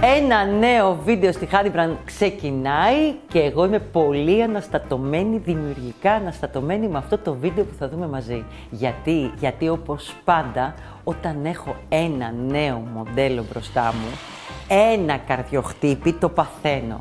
Ένα νέο βίντεο στη Honeybrand ξεκινάει και εγώ είμαι πολύ αναστατωμένη, δημιουργικά αναστατωμένη με αυτό το βίντεο που θα δούμε μαζί. Γιατί όπως πάντα όταν έχω ένα νέο μοντέλο μπροστά μου, ένα καρδιοχτύπη το παθαίνω.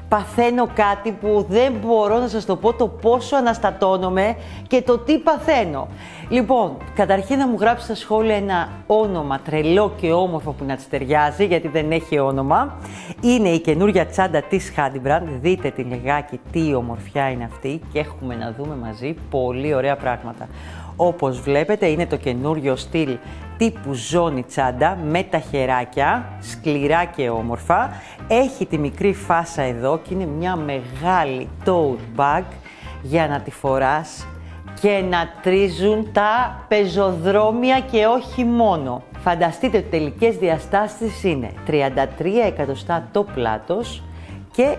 Παθαίνω κάτι που δεν μπορώ να σας το πω το πόσο αναστατώνομαι και το τι παθαίνω. Λοιπόν, καταρχήν να μου γράψει στα σχόλια ένα όνομα τρελό και όμορφο που να της ταιριάζει, γιατί δεν έχει όνομα. Είναι η καινούργια τσάντα της Honeybrand. Δείτε τη λιγάκι τι ομορφιά είναι αυτή και έχουμε να δούμε μαζί πολύ ωραία πράγματα. Όπως βλέπετε είναι το καινούριο στυλ τύπου ζώνη τσάντα με τα χεράκια, σκληρά και όμορφα. Έχει τη μικρή φάσα εδώ και είναι μια μεγάλη tote bag για να τη φοράς και να τρίζουν τα πεζοδρόμια και όχι μόνο. Φανταστείτε ότι τελικές διαστάσεις είναι 33 εκατοστά το πλάτος και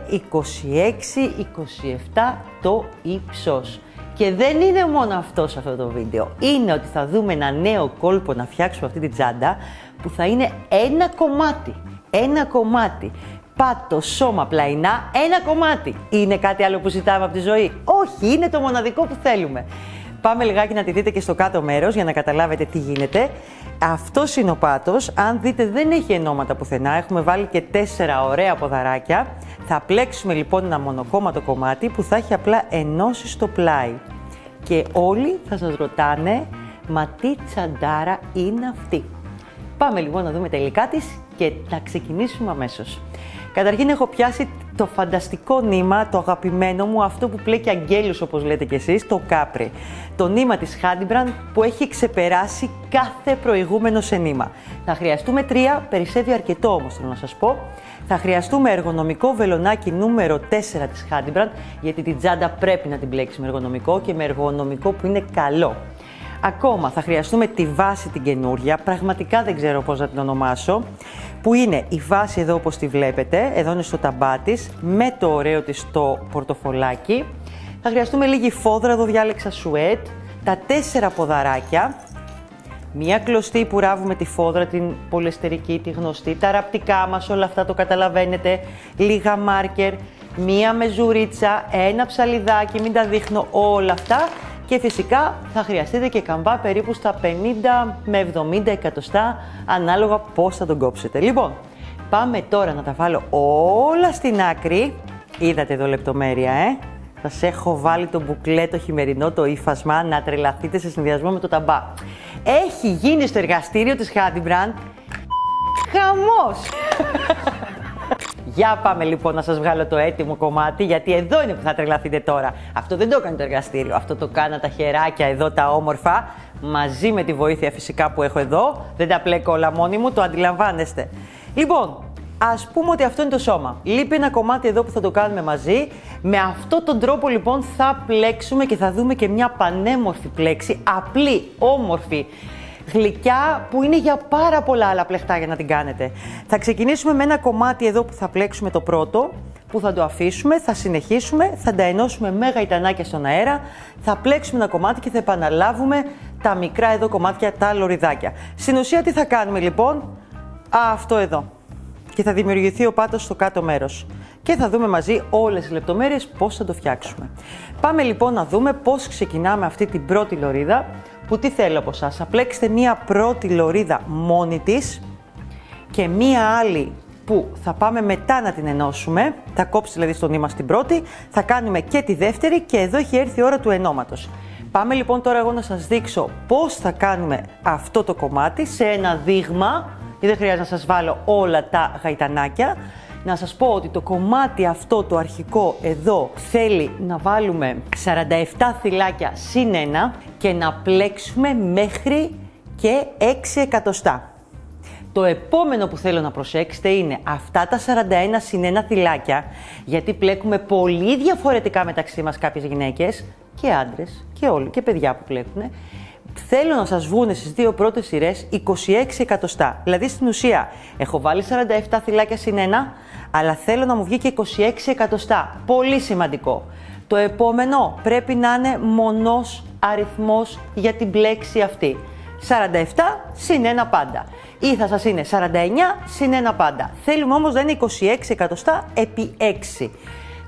26-27 το ύψος. Και δεν είναι μόνο αυτό σε αυτό το βίντεο. Είναι ότι θα δούμε ένα νέο κόλπο να φτιάξουμε αυτή την τσάντα που θα είναι ένα κομμάτι. Ένα κομμάτι. Πάτο, σώμα, πλαϊνά, ένα κομμάτι. Είναι κάτι άλλο που ζητάμε από τη ζωή? Όχι, είναι το μοναδικό που θέλουμε. Πάμε λιγάκι να τη δείτε και στο κάτω μέρος για να καταλάβετε τι γίνεται. Αυτός είναι ο πάτος. Αν δείτε δεν έχει ενώματα πουθενά. Έχουμε βάλει και 4 ωραία ποδαράκια. Θα πλέξουμε λοιπόν ένα μονοκόμματο κομμάτι που θα έχει απλά ενώσεις στο πλάι. Και όλοι θα σας ρωτάνε, μα τι τσαντάρα είναι αυτή? Πάμε λοιπόν να δούμε τα υλικά της και να ξεκινήσουμε αμέσως. Καταρχήν έχω πιάσει το φανταστικό νήμα, το αγαπημένο μου, αυτό που πλέκει αγγέλους όπως λέτε κι εσείς, το κάπρι. Το νήμα της Honeybrand που έχει ξεπεράσει κάθε προηγούμενο σε νήμα. Θα χρειαστούμε 3, περισσεύει αρκετό όμως θέλω να σας πω. Θα χρειαστούμε εργονομικό βελονάκι νούμερο 4 της Honeybrand, γιατί την τσάντα πρέπει να την πλέξει με εργονομικό και με εργονομικό που είναι καλό. Ακόμα θα χρειαστούμε τη βάση την καινούρια, πραγματικά δεν ξέρω πώς να την ονομάσω, που είναι η βάση εδώ όπως τη βλέπετε, εδώ είναι στο ταμπά της, με το ωραίο της το πορτοφολάκι. Θα χρειαστούμε λίγη φόδρα, εδώ διάλεξα σουέτ, τα 4 ποδαράκια, μία κλωστή που ράβουμε τη φόδρα, την πολυεστερική, τη γνωστή, τα ραπτικά μας, όλα αυτά το καταλαβαίνετε, λίγα μάρκερ, μία μεζουρίτσα, ένα ψαλιδάκι, μην τα δείχνω όλα αυτά. Και φυσικά θα χρειαστείτε και καμβά περίπου στα 50 με 70 εκατοστά ανάλογα πώς θα τον κόψετε. Λοιπόν, πάμε τώρα να τα βάλω όλα στην άκρη. Είδατε εδώ λεπτομέρεια, Σας έχω βάλει το μπουκλέ, το χειμερινό, το ύφασμα, να τρελαθείτε σε συνδυασμό με το ταμπά. Έχει γίνει στο εργαστήριο της Honeybrand χαμός! Για πάμε λοιπόν να σας βγάλω το έτοιμο κομμάτι, γιατί εδώ είναι που θα τρελαθείτε τώρα. Αυτό δεν το έκανε το εργαστήριο, αυτό το κάνα τα χεράκια εδώ τα όμορφα, μαζί με τη βοήθεια φυσικά που έχω εδώ. Δεν τα πλέκω όλα μόνη μου, το αντιλαμβάνεστε. Λοιπόν, ας πούμε ότι αυτό είναι το σώμα. Λείπει ένα κομμάτι εδώ που θα το κάνουμε μαζί. Με αυτόν τον τρόπο λοιπόν θα πλέξουμε και θα δούμε και μια πανέμορφη πλέξη, απλή, όμορφη, γλυκιά που είναι για πάρα πολλά άλλα πλεχτά για να την κάνετε. Θα ξεκινήσουμε με ένα κομμάτι εδώ που θα πλέξουμε το πρώτο, που θα το αφήσουμε, θα συνεχίσουμε, θα τα ενώσουμε με γαϊτανάκια στον αέρα, θα πλέξουμε ένα κομμάτι και θα επαναλάβουμε τα μικρά εδώ κομμάτια, τα λωριδάκια. Στην ουσία τι θα κάνουμε λοιπόν? Αυτό εδώ. Και θα δημιουργηθεί ο πάτος στο κάτω μέρος. Και θα δούμε μαζί όλες τις λεπτομέρειες πώς θα το φτιάξουμε. Πάμε λοιπόν να δούμε πώς ξεκινάμε αυτή την πρώτη λωρίδα. Που τι θέλω από εσάς? Θα πλέξετε μία πρώτη λωρίδα μόνη της και μία άλλη που θα πάμε μετά να την ενώσουμε. Θα κόψει δηλαδή στο νήμα στην πρώτη, θα κάνουμε και τη δεύτερη και εδώ έχει έρθει η ώρα του ενώματος. Πάμε λοιπόν τώρα εγώ να σας δείξω πώς θα κάνουμε αυτό το κομμάτι σε ένα δείγμα, γιατί δεν χρειάζεται να σας βάλω όλα τα γαϊτανάκια. Να σας πω ότι το κομμάτι αυτό το αρχικό εδώ θέλει να βάλουμε 47 θυλάκια συν 1 και να πλέξουμε μέχρι και 6 εκατοστά. Το επόμενο που θέλω να προσέξετε είναι αυτά τα 41 συν 1 θυλάκια, γιατί πλέκουμε πολύ διαφορετικά μεταξύ μας κάποιες γυναίκες και άντρες και όλοι και παιδιά που πλέκουν. Θέλω να σας βγουν στις δύο πρώτες σειρές 26 εκατοστά. Δηλαδή στην ουσία έχω βάλει 47 θυλάκια συν 1, αλλά θέλω να μου βγει και 26 εκατοστά. Πολύ σημαντικό. Το επόμενο πρέπει να είναι μονός αριθμός για την πλέξη αυτή. 47 συν 1 πάντα. ή θα σας είναι 49 συν 1 πάντα. Θέλουμε όμως να είναι 26 εκατοστά επί 6.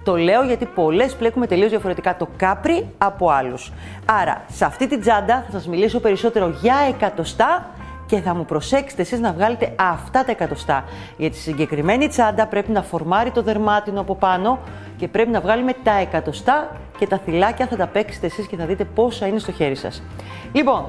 Το λέω γιατί πολλές πλέκουμε τελείως διαφορετικά το κάπρι από άλλους. Άρα, σε αυτή την τσάντα θα σας μιλήσω περισσότερο για εκατοστά και θα μου προσέξετε εσείς να βγάλετε αυτά τα εκατοστά. Γιατί στη συγκεκριμένη τσάντα πρέπει να φορμάρει το δερμάτινο από πάνω και πρέπει να βγάλουμε τα εκατοστά και τα θυλάκια θα τα παίξετε εσείς και θα δείτε πόσα είναι στο χέρι σας. Λοιπόν,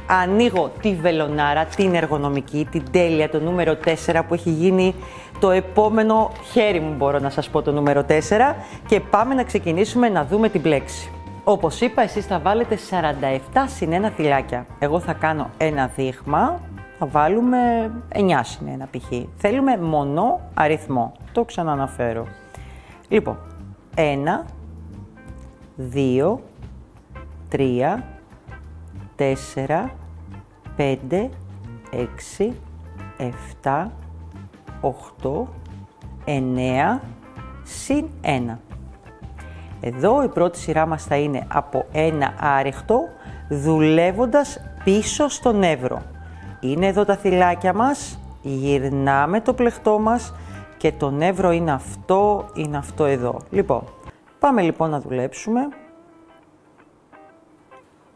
ανοίγω τη βελονάρα, την εργονομική, την τέλεια, το νούμερο 4 που έχει γίνει το επόμενο χέρι μου, μπορώ να σας πω, το νούμερο 4 και πάμε να ξεκινήσουμε να δούμε την πλέξη. Όπως είπα, εσείς θα βάλετε 47 συν 1 θυλάκια. Εγώ θα κάνω ένα δείγμα, θα βάλουμε 9 συν 1 π.χ. Θέλουμε μονό αριθμό, το ξαναναφέρω. Λοιπόν, 1, 2, 3, 4, 5, 6, 7, 8, 9, συν 1. Εδώ η πρώτη σειρά μας θα είναι από ένα άριχτο, δουλεύοντας πίσω στον εύρο. Είναι εδώ τα θυλάκια μας, γυρνάμε το πλεκτό μας και το εύρο είναι αυτό εδώ. Λοιπόν, πάμε λοιπόν να δουλέψουμε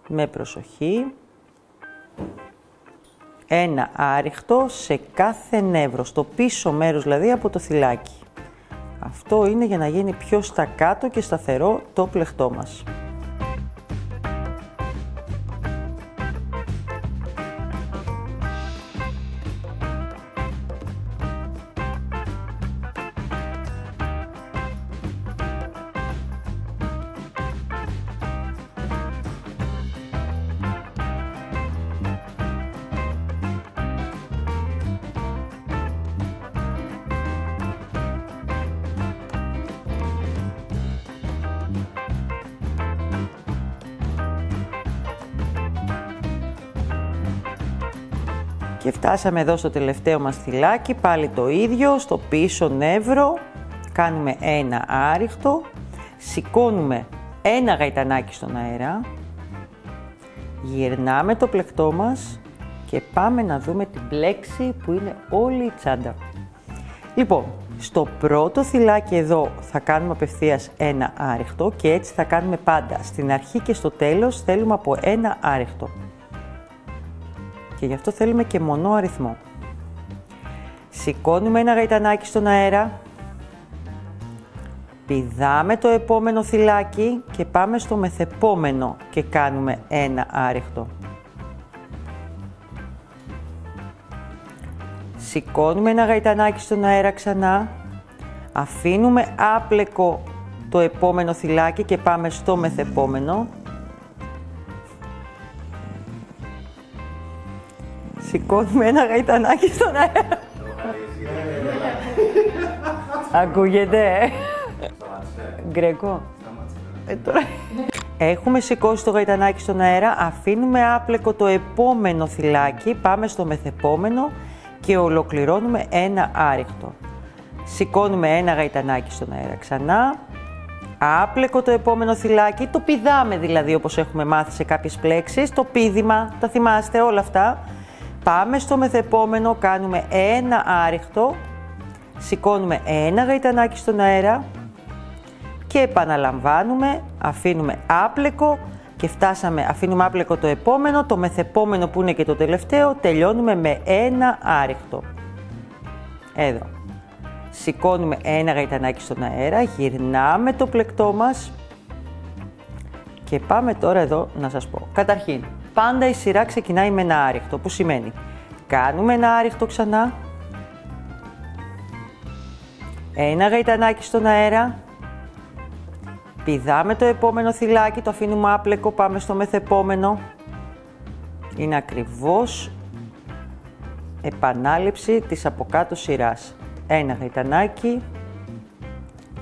με προσοχή. Ένα άριχτο σε κάθε νεύρο, στο πίσω μέρος δηλαδή από το θυλάκι. Αυτό είναι για να γίνει πιο στα κάτω και σταθερό το πλεκτό μας. Και φτάσαμε εδώ στο τελευταίο μας θυλάκι, πάλι το ίδιο, στο πίσω νεύρο, κάνουμε ένα άριχτο, σηκώνουμε ένα γαϊτανάκι στον αέρα, γυρνάμε το πλεκτό μας και πάμε να δούμε την πλέξη που είναι όλη η τσάντα. Λοιπόν, στο πρώτο θυλάκι εδώ θα κάνουμε απευθείας ένα άριχτο και έτσι θα κάνουμε πάντα. Στην αρχή και στο τέλος θέλουμε από ένα άριχτο. Και γι' αυτό θέλουμε και μονό αριθμό. Σηκώνουμε ένα γαϊτανάκι στον αέρα, πηδάμε το επόμενο θυλάκι και πάμε στο μεθεπόμενο και κάνουμε ένα άριχτο. Σηκώνουμε ένα γαϊτανάκι στον αέρα ξανά, αφήνουμε άπλεκο το επόμενο θυλάκι και πάμε στο μεθεπόμενο. Σηκώνουμε ένα γαϊτανάκι στον αέρα. Ακούγεται, Γκρέκο. Έχουμε σηκώσει το γαϊτανάκι στον αέρα, αφήνουμε άπλεκο το επόμενο θυλάκι, πάμε στο μεθεπόμενο και ολοκληρώνουμε ένα άριχτο. Σηκώνουμε ένα γαϊτανάκι στον αέρα ξανά, άπλεκο το επόμενο θυλάκι, το πηδάμε δηλαδή όπως έχουμε μάθει σε κάποιες πλέξεις, το πήδημα, τα θυμάστε όλα αυτά. Πάμε στο μεθεπόμενο, κάνουμε ένα άριχτο, σηκώνουμε ένα γαϊτανάκι στον αέρα και επαναλαμβάνουμε, αφήνουμε άπλεκο και αφήνουμε άπλεκο το επόμενο, το μεθεπόμενο που είναι και το τελευταίο, τελειώνουμε με ένα άριχτο. Εδώ. Σηκώνουμε ένα γαϊτανάκι στον αέρα, γυρνάμε το πλεκτό μας και πάμε τώρα εδώ να σας πω. Καταρχήν, πάντα η σειρά ξεκινάει με ένα άριχτο, που σημαίνει κάνουμε ένα άριχτο ξανά, ένα γαϊτανάκι στον αέρα, πηδάμε το επόμενο θυλάκι, το αφήνουμε άπλεκο, πάμε στο μεθεπόμενο. Είναι ακριβώς επανάληψη της από κάτω σειράς. Ένα γαϊτανάκι,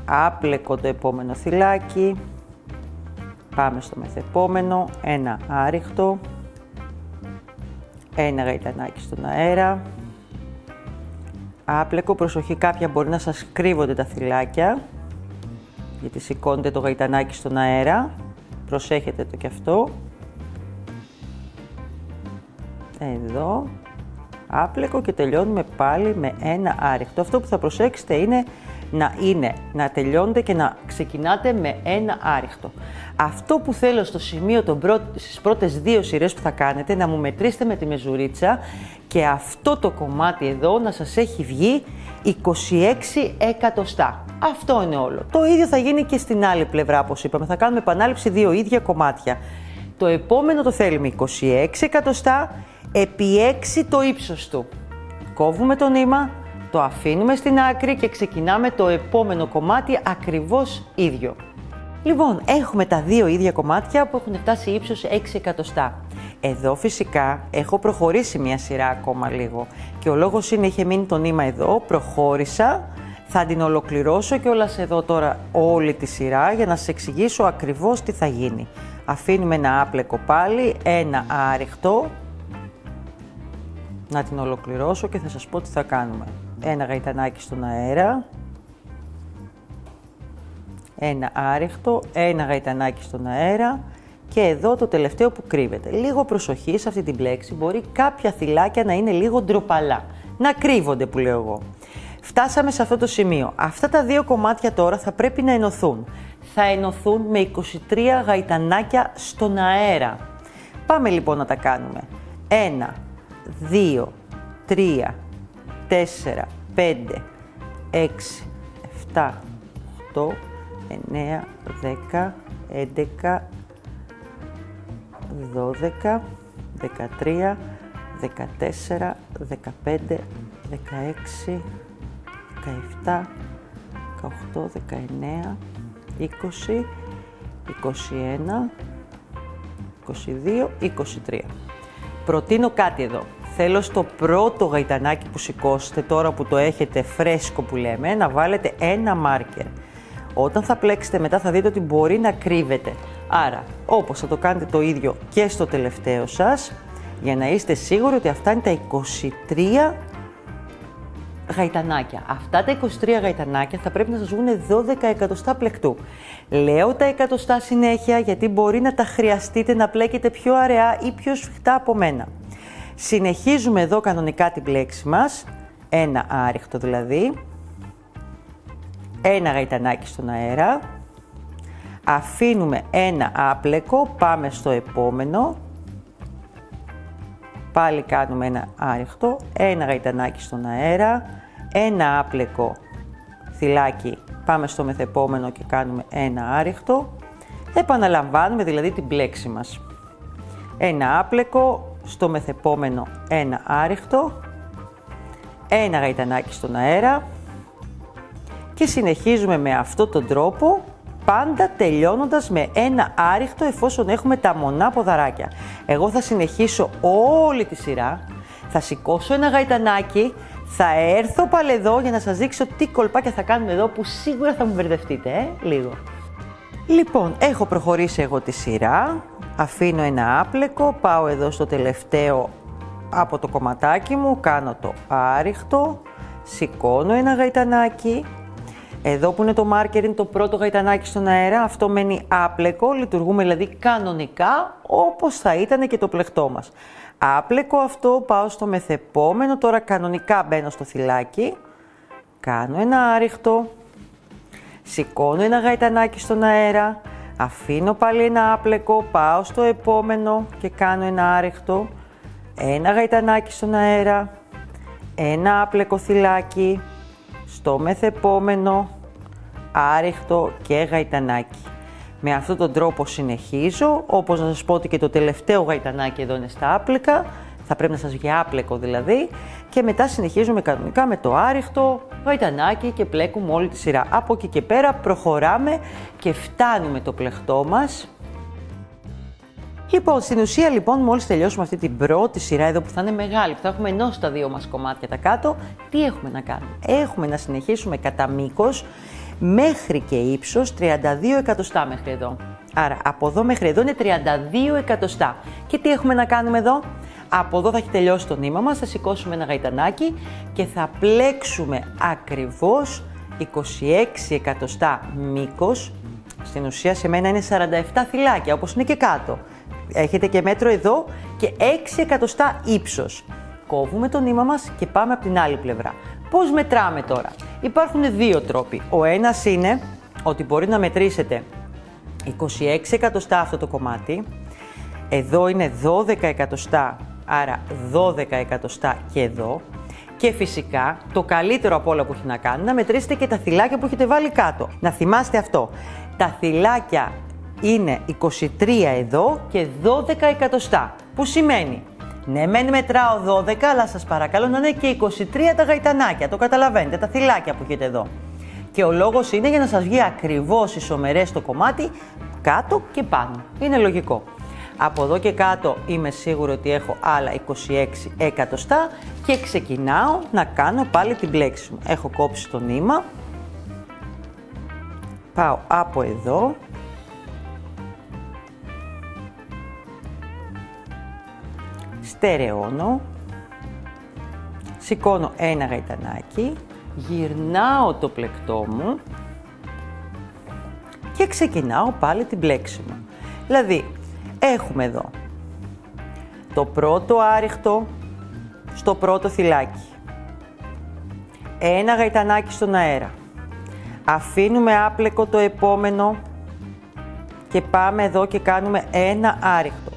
άπλεκο το επόμενο θυλάκι, πάμε στο μεθεπόμενο, ένα άριχτο, ένα γαϊτανάκι στον αέρα, άπλεκο, προσοχή, κάποια μπορεί να σας κρύβονται τα θυλάκια, γιατί σηκώνετε το γαϊτανάκι στον αέρα, προσέχετε το κι αυτό, εδώ, άπλεκο και τελειώνουμε πάλι με ένα άριχτο. Αυτό που θα προσέξετε είναι να τελειώνετε και να ξεκινάτε με ένα άριχτο. Αυτό που θέλω στο σημείο στις πρώτες 2 σειρές που θα κάνετε, να μου μετρήσετε με τη μεζουρίτσα και αυτό το κομμάτι εδώ να σας έχει βγει 26 εκατοστά. Αυτό είναι όλο. Το ίδιο θα γίνει και στην άλλη πλευρά, όπως είπαμε. Θα κάνουμε επανάληψη 2 ίδια κομμάτια. Το επόμενο το θέλουμε 26 εκατοστά επί 6 το ύψος του. Κόβουμε το νήμα, το αφήνουμε στην άκρη και ξεκινάμε το επόμενο κομμάτι ακριβώς ίδιο. Λοιπόν, έχουμε τα 2 ίδια κομμάτια που έχουν φτάσει ύψος 6 εκατοστά. Εδώ φυσικά έχω προχωρήσει μια σειρά ακόμα λίγο και ο λόγος είναι είχε μείνει το νήμα εδώ, προχώρησα, θα την ολοκληρώσω κιόλας εδώ τώρα όλη τη σειρά για να σας εξηγήσω ακριβώς τι θα γίνει. Αφήνουμε ένα άπλεκο πάλι, ένα άριχτο, να την ολοκληρώσω και θα σας πω τι θα κάνουμε. Ένα γαϊτανάκι στον αέρα, ένα άριχτο, ένα γαϊτανάκι στον αέρα και εδώ το τελευταίο που κρύβεται. Λίγο προσοχή σε αυτή την πλέξη, μπορεί κάποια θυλάκια να είναι λίγο ντροπαλά, να κρύβονται που λέω εγώ. Φτάσαμε σε αυτό το σημείο. Αυτά τα 2 κομμάτια τώρα θα πρέπει να ενωθούν. Θα ενωθούν με 23 γαϊτανάκια στον αέρα. Πάμε λοιπόν να τα κάνουμε. 1, 2, 3, 4, 5, 6, 7, 8, 9, 10, 11, 12, 13, 14, 15, 16, 17, 18, 19, 20, 21, 22, 23. Προτείνω κάτι εδώ. Θέλω στο πρώτο γαϊτανάκι που σηκώσετε, τώρα που το έχετε φρέσκο που λέμε, να βάλετε ένα μάρκερ. Όταν θα πλέξετε μετά θα δείτε ότι μπορεί να κρύβεται. Άρα, όπως θα το κάνετε το ίδιο και στο τελευταίο σας, για να είστε σίγουροι ότι αυτά είναι τα 23 γαϊτανάκια. Αυτά τα 23 γαϊτανάκια θα πρέπει να σας βγουν 12 εκατοστά πλεκτού. Λέω τα εκατοστά συνέχεια γιατί μπορεί να τα χρειαστείτε να πλέκετε πιο αραιά ή πιο σφιχτά από μένα. Συνεχίζουμε εδώ κανονικά την πλέξη μας, ένα άριχτο δηλαδή, ένα γαϊτανάκι στον αέρα, αφήνουμε ένα άπλεκο, πάμε στο επόμενο, πάλι κάνουμε ένα άριχτο, ένα γαϊτανάκι στον αέρα, ένα άπλεκο θυλάκι, πάμε στο μεθεπόμενο και κάνουμε ένα άριχτο, επαναλαμβάνουμε δηλαδή την πλέξη μας. Ένα άπλεκο, στο μεθεπόμενο ένα άριχτο, ένα γαϊτανάκι στον αέρα και συνεχίζουμε με αυτόν τον τρόπο, πάντα τελειώνοντας με ένα άριχτο εφόσον έχουμε τα μονά ποδαράκια. Εγώ θα συνεχίσω όλη τη σειρά, θα σηκώσω ένα γαϊτανάκι, θα έρθω πάλι εδώ για να σας δείξω τι κολπάκια θα κάνουμε εδώ που σίγουρα θα μου μπερδευτείτε, λίγο. Λοιπόν, έχω προχωρήσει εγώ τη σειρά, αφήνω ένα άπλεκο, πάω εδώ στο τελευταίο από το κομματάκι μου, κάνω το άριχτο, σηκώνω ένα γαϊτανάκι, εδώ που είναι το μάρκερ είναι το πρώτο γαϊτανάκι στον αέρα, αυτό μένει άπλεκο, λειτουργούμε δηλαδή κανονικά όπως θα ήταν και το πλεκτό μας. Άπλεκο αυτό, πάω στο μεθεπόμενο, τώρα κανονικά μπαίνω στο θυλάκι, κάνω ένα άριχτο, σηκώνω ένα γαϊτανάκι στον αέρα, αφήνω πάλι ένα άπλεκο, πάω στο επόμενο και κάνω ένα άριχτο, ένα γαϊτανάκι στον αέρα, ένα άπλεκο θυλάκι, στο μεθεπόμενο, άριχτο και γαϊτανάκι. Με αυτόν τον τρόπο συνεχίζω, όπως να σας πω ότι και το τελευταίο γαϊτανάκι εδώ είναι στα άπλεκα, θα πρέπει να σας βγει άπλεκο δηλαδή, και μετά συνεχίζουμε κανονικά με το άριχτο, γαϊτανάκι και πλέκουμε όλη τη σειρά. Από εκεί και πέρα προχωράμε και φτάνουμε το πλεκτό μας. Λοιπόν, στην ουσία λοιπόν μόλις τελειώσουμε αυτή την πρώτη σειρά εδώ που θα είναι μεγάλη, που θα έχουμε ενώσει τα 2 μας κομμάτια τα κάτω, τι έχουμε να κάνουμε? Έχουμε να συνεχίσουμε κατά μήκος μέχρι και ύψος 32 εκατοστά μέχρι εδώ. Άρα από εδώ μέχρι εδώ είναι 32 εκατοστά. Και τι έχουμε να κάνουμε εδώ? Από εδώ θα έχει τελειώσει το νήμα μας, θα σηκώσουμε ένα γαϊτανάκι και θα πλέξουμε ακριβώς 26 εκατοστά μήκος. Στην ουσία σε μένα είναι 47 θυλάκια, όπως είναι και κάτω. Έχετε και μέτρο εδώ και 6 εκατοστά ύψος. κόβουμε το νήμα μας και πάμε από την άλλη πλευρά. Πώς μετράμε τώρα? Υπάρχουν δύο τρόποι. Ο ένας είναι ότι μπορεί να μετρήσετε 26 εκατοστά αυτό το κομμάτι, εδώ είναι 12 εκατοστά, άρα 12 εκατοστά και εδώ. Και φυσικά το καλύτερο από όλα που έχει να κάνει, να μετρήσετε και τα θυλάκια που έχετε βάλει κάτω. Να θυμάστε αυτό, τα θυλάκια είναι 23 εδώ και 12 εκατοστά, που σημαίνει, ναι μεν μετράω 12, αλλά σας παρακαλώ να είναι και 23 τα γαϊτανάκια, το καταλαβαίνετε, τα θυλάκια που έχετε εδώ. Και ο λόγος είναι για να σας βγει ακριβώς ισομερές το κομμάτι, κάτω και πάνω. Είναι λογικό. Από εδώ και κάτω είμαι σίγουρη ότι έχω άλλα 26 εκατοστά και ξεκινάω να κάνω πάλι την πλέξη μου. Έχω κόψει το νήμα, πάω από εδώ, στερεώνω, σηκώνω ένα γαϊτανάκι, γυρνάω το πλεκτό μου και ξεκινάω πάλι την πλέξη μου. Δηλαδή, έχουμε εδώ το πρώτο άριχτο στο πρώτο θυλάκι, ένα γαϊτανάκι στον αέρα, αφήνουμε άπλεκο το επόμενο και πάμε εδώ και κάνουμε ένα άριχτο.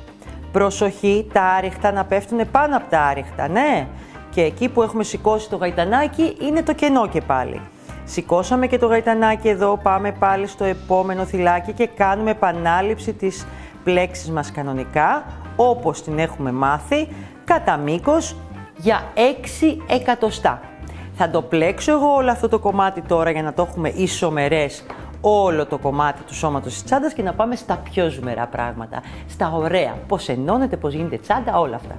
Προσοχή, τα άριχτα να πέφτουν πάνω από τα άριχτα, ναι, και εκεί που έχουμε σηκώσει το γαϊτανάκι είναι το κενό και πάλι. Σηκώσαμε και το γαϊτανάκι εδώ, πάμε πάλι στο επόμενο θυλάκι και κάνουμε επανάληψη της πλέξης μας κανονικά, όπως την έχουμε μάθει, κατά μήκος για 6 εκατοστά. Θα το πλέξω εγώ όλο αυτό το κομμάτι τώρα για να το έχουμε ισομερές όλο το κομμάτι του σώματος της τσάντας και να πάμε στα πιο ζουμερά πράγματα, στα ωραία, πώς ενώνεται, πώς γίνεται τσάντα, όλα αυτά.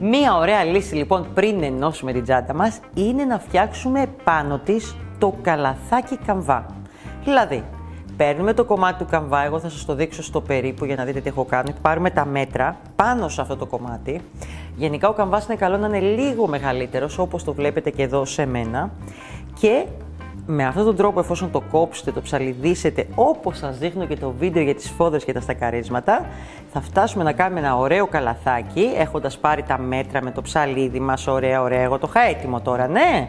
Μία ωραία λύση λοιπόν πριν ενώσουμε την τσάντα μας είναι να φτιάξουμε πάνω της το καλαθάκι καμβά. Δηλαδή, παίρνουμε το κομμάτι του καμβά, εγώ θα σας το δείξω στο περίπου για να δείτε τι έχω κάνει. Πάρουμε τα μέτρα πάνω σε αυτό το κομμάτι. Γενικά ο καμβάς είναι καλό να είναι λίγο μεγαλύτερος, όπως το βλέπετε και εδώ σε μένα. Και με αυτόν τον τρόπο, εφόσον το κόψετε, το ψαλιδίσετε, όπως σας δείχνω και το βίντεο για τις σφόδρες και τα στακαρίσματα, θα φτάσουμε να κάνουμε ένα ωραίο καλαθάκι, έχοντας πάρει τα μέτρα με το ψαλίδι μας, ωραία, εγώ το είχα έτοιμο τώρα, ναι.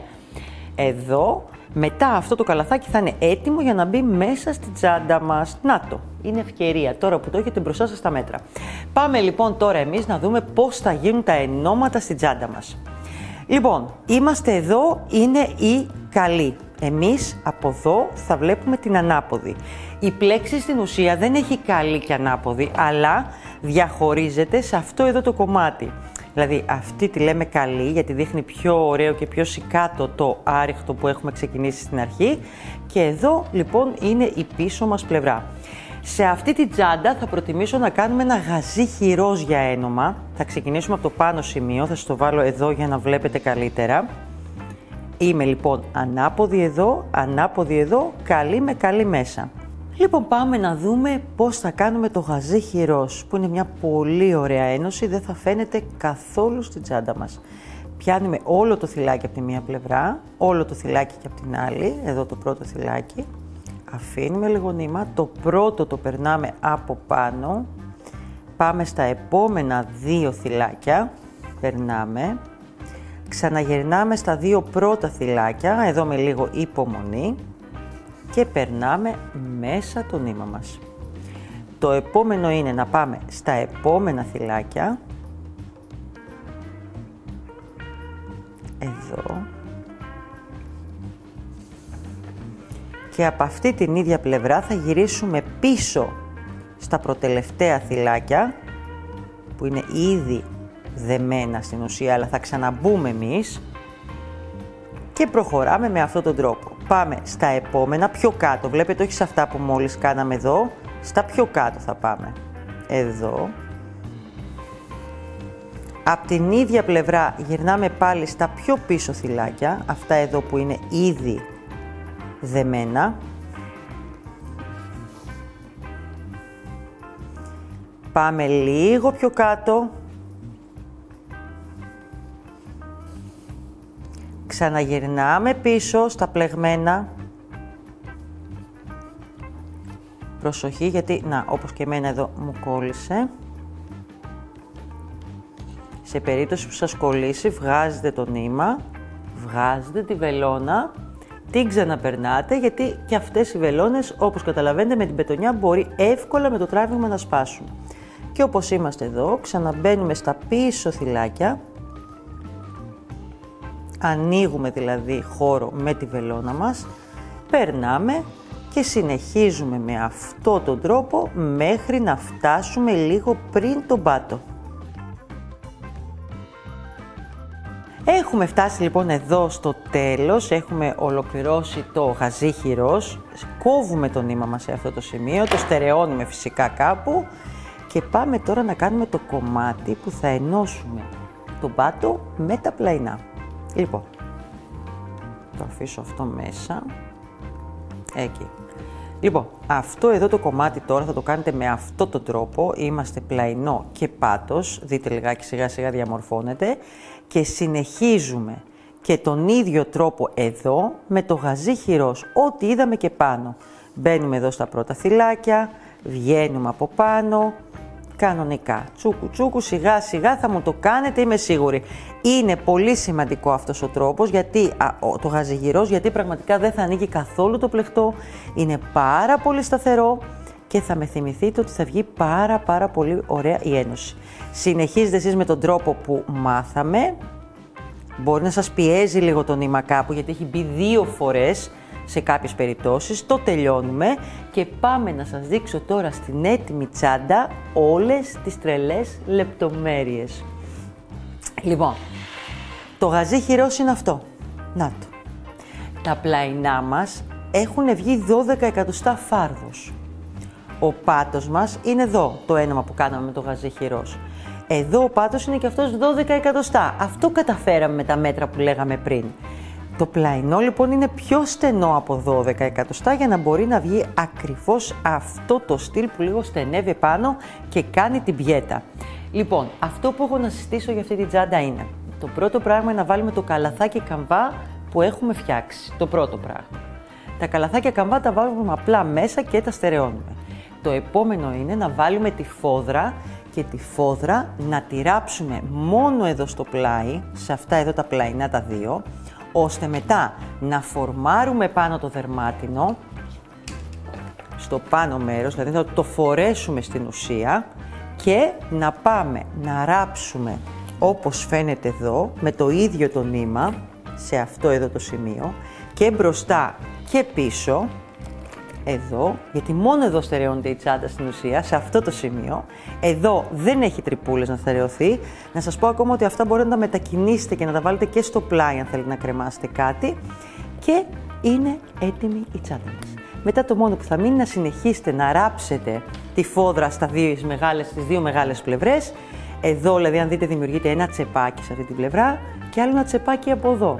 Εδώ, μετά αυτό το καλαθάκι θα είναι έτοιμο για να μπει μέσα στη τσάντα μας. Να το, είναι ευκαιρία τώρα που το έχετε μπροστά σας τα μέτρα. Πάμε λοιπόν τώρα εμείς να δούμε πώς θα γίνουν τα ενώματα στην τσάντα μας. Λοιπόν, είμαστε εδώ, είναι η καλή. Εμείς από εδώ θα βλέπουμε την ανάποδη. Η πλέξη στην ουσία δεν έχει καλή και ανάποδη, αλλά διαχωρίζεται σε αυτό εδώ το κομμάτι. Δηλαδή αυτή τη λέμε καλή γιατί δείχνει πιο ωραίο και πιο σικάτο το άριχτο που έχουμε ξεκινήσει στην αρχή και εδώ λοιπόν είναι η πίσω μας πλευρά. Σε αυτή τη τσάντα θα προτιμήσω να κάνουμε ένα γαζί χειρός για ένομα. Θα ξεκινήσουμε από το πάνω σημείο, θα σας το βάλω εδώ για να βλέπετε καλύτερα. Είμαι λοιπόν ανάποδη εδώ, καλή με καλή μέσα. Λοιπόν, πάμε να δούμε πώς θα κάνουμε το γαζί χειρός, που είναι μια πολύ ωραία ένωση, δεν θα φαίνεται καθόλου στην τσάντα μας. Πιάνουμε όλο το θυλάκι από τη μία πλευρά, όλο το θυλάκι και από την άλλη, εδώ το πρώτο θυλάκι. Αφήνουμε λίγο νήμα, το πρώτο το περνάμε από πάνω, πάμε στα επόμενα δύο θυλάκια, περνάμε, ξαναγυρνάμε στα δύο πρώτα θυλάκια, εδώ με λίγο υπομονή και περνάμε μέσα το νήμα μας. Το επόμενο είναι να πάμε στα επόμενα θυλάκια, εδώ, και από αυτή την ίδια πλευρά θα γυρίσουμε πίσω στα προτελευταία θυλάκια που είναι ήδη δεμένα στην ουσία, αλλά θα ξαναμπούμε εμείς και προχωράμε με αυτόν τον τρόπο. Πάμε στα επόμενα πιο κάτω, βλέπετε όχι σε αυτά που μόλις κάναμε εδώ, στα πιο κάτω θα πάμε. Εδώ. Απ' την ίδια πλευρά γυρνάμε πάλι στα πιο πίσω θυλάκια, αυτά εδώ που είναι ήδη δεμένα. Πάμε λίγο πιο κάτω. Ξαναγυρνάμε πίσω στα πλεγμένα. Προσοχή γιατί, να, όπως και εμένα εδώ μου κόλλησε. Σε περίπτωση που σας κολλήσει, βγάζετε το νήμα, βγάζετε τη βελόνα, την ξαναπερνάτε, γιατί και αυτές οι βελόνες, όπως καταλαβαίνετε, με την πετονιά μπορεί εύκολα με το τράβηγμα να σπάσουν. Και όπως είμαστε εδώ, ξαναμπαίνουμε στα πίσω θυλάκια, ανοίγουμε δηλαδή χώρο με τη βελόνα μας, περνάμε και συνεχίζουμε με αυτόν τον τρόπο μέχρι να φτάσουμε λίγο πριν τον πάτο. Έχουμε φτάσει λοιπόν εδώ στο τέλος, έχουμε ολοκληρώσει το γαζί χειρός, κόβουμε το νήμα μας σε αυτό το σημείο, το στερεώνουμε φυσικά κάπου και πάμε τώρα να κάνουμε το κομμάτι που θα ενώσουμε τον πάτο με τα πλαϊνά. Λοιπόν, το αφήσω αυτό μέσα, εκεί. Λοιπόν, αυτό εδώ το κομμάτι τώρα θα το κάνετε με αυτό τον τρόπο, είμαστε πλαϊνό και πάτος, δείτε λιγάκι σιγά σιγά διαμορφώνεται και συνεχίζουμε και τον ίδιο τρόπο εδώ με το γαζί χειρός, ό,τι είδαμε και πάνω. Μπαίνουμε εδώ στα πρώτα θυλάκια, βγαίνουμε από πάνω, κανονικά, τσούκου τσούκου, σιγά σιγά θα μου το κάνετε, είμαι σίγουρη. Είναι πολύ σημαντικό αυτός ο τρόπος, γιατί, το γαζιγυρός, γιατί πραγματικά δεν θα ανοίγει καθόλου το πλεκτό, είναι πάρα πολύ σταθερό και θα με θυμηθείτε ότι θα βγει πάρα πολύ ωραία η ένωση. Συνεχίζετε εσείς με τον τρόπο που μάθαμε, μπορεί να σας πιέζει λίγο το νήμα κάπου, γιατί έχει μπει 2 φορές, σε κάποιες περιπτώσεις, το τελειώνουμε και πάμε να σας δείξω τώρα στην έτοιμη τσάντα όλες τις τρελές λεπτομέρειες. Λοιπόν, το γαζί χειρός είναι αυτό. Να το. Τα πλαϊνά μας έχουν βγει 12 εκατοστά φάρδος. Ο πάτος μας είναι εδώ, το έναμα που κάναμε με το γαζί χειρός. Εδώ ο πάτος είναι και αυτός 12 εκατοστά. Αυτό καταφέραμε με τα μέτρα που λέγαμε πριν. Το πλαϊνό λοιπόν είναι πιο στενό από 12 εκατοστά για να μπορεί να βγει ακριβώς αυτό το στυλ που λίγο στενεύει πάνω και κάνει την πιέτα. Λοιπόν, αυτό που έχω να συστήσω για αυτή την τσάντα είναι, το πρώτο πράγμα είναι να βάλουμε το καλαθάκι καμβά που έχουμε φτιάξει. Το πρώτο πράγμα. Τα καλαθάκια καμβά τα βάλουμε απλά μέσα και τα στερεώνουμε. Το επόμενο είναι να βάλουμε τη φόδρα και τη φόδρα να τη ράψουμε μόνο εδώ στο πλάι, σε αυτά εδώ τα πλαϊνά τα δύο, ώστε μετά να φορμάρουμε πάνω το δερμάτινο, στο πάνω μέρος, δηλαδή να το φορέσουμε στην ουσία και να πάμε να ράψουμε όπως φαίνεται εδώ, με το ίδιο το νήμα, σε αυτό εδώ το σημείο και μπροστά και πίσω, εδώ, γιατί μόνο εδώ στερεώνεται η τσάντα στην ουσία, σε αυτό το σημείο. Εδώ δεν έχει τρυπούλες να στερεωθεί. Να σας πω ακόμα ότι αυτά μπορείτε να τα μετακινήσετε και να τα βάλετε και στο πλάι αν θέλετε να κρεμάσετε κάτι. Και είναι έτοιμη η τσάντα μας. Μετά το μόνο που θα μείνει είναι να συνεχίσετε να ράψετε τη φόδρα στις δύο μεγάλες πλευρές. Εδώ, δηλαδή, αν δείτε, δημιουργείται ένα τσεπάκι σε αυτή την πλευρά και άλλο ένα τσεπάκι από εδώ.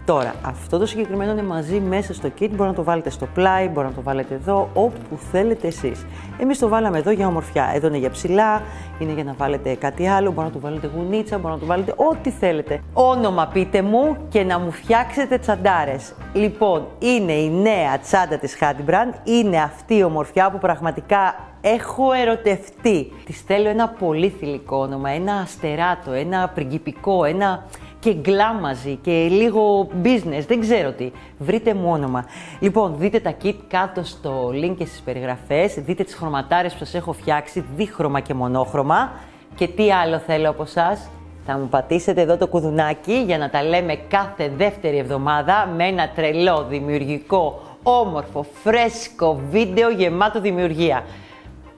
Τώρα, αυτό το συγκεκριμένο είναι μαζί μέσα στο kit, μπορεί να το βάλετε στο πλάι, μπορεί να το βάλετε εδώ, όπου θέλετε εσείς. Εμείς το βάλαμε εδώ για ομορφιά. Εδώ είναι για ψηλά, είναι για να βάλετε κάτι άλλο, μπορεί να το βάλετε γουνίτσα, μπορεί να το βάλετε ό,τι θέλετε. Όνομα πείτε μου και να μου φτιάξετε τσαντάρες. Λοιπόν, είναι η νέα τσάντα της Hadbrand, είναι αυτή η ομορφιά που πραγματικά έχω ερωτευτεί. Της θέλω ένα πολύ θηλυκό όνομα, ένα αστεράτο, ένα πριγκιπικό, ένα και γκλάμαζι και λίγο business, δεν ξέρω τι. Βρείτε μου όνομα. Λοιπόν, δείτε τα kit κάτω στο link και στις περιγραφές, δείτε τις χρωματάρες που σας έχω φτιάξει, δίχρωμα και μονόχρωμα. Και τι άλλο θέλω από εσάς? Θα μου πατήσετε εδώ το κουδουνάκι για να τα λέμε κάθε δεύτερη εβδομάδα με ένα τρελό, δημιουργικό, όμορφο, φρέσκο βίντεο γεμάτο δημιουργία.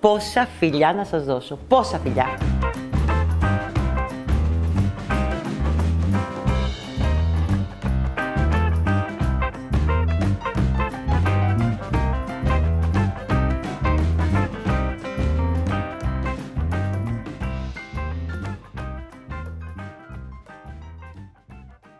Πόσα φιλιά να σας δώσω, πόσα φιλιά!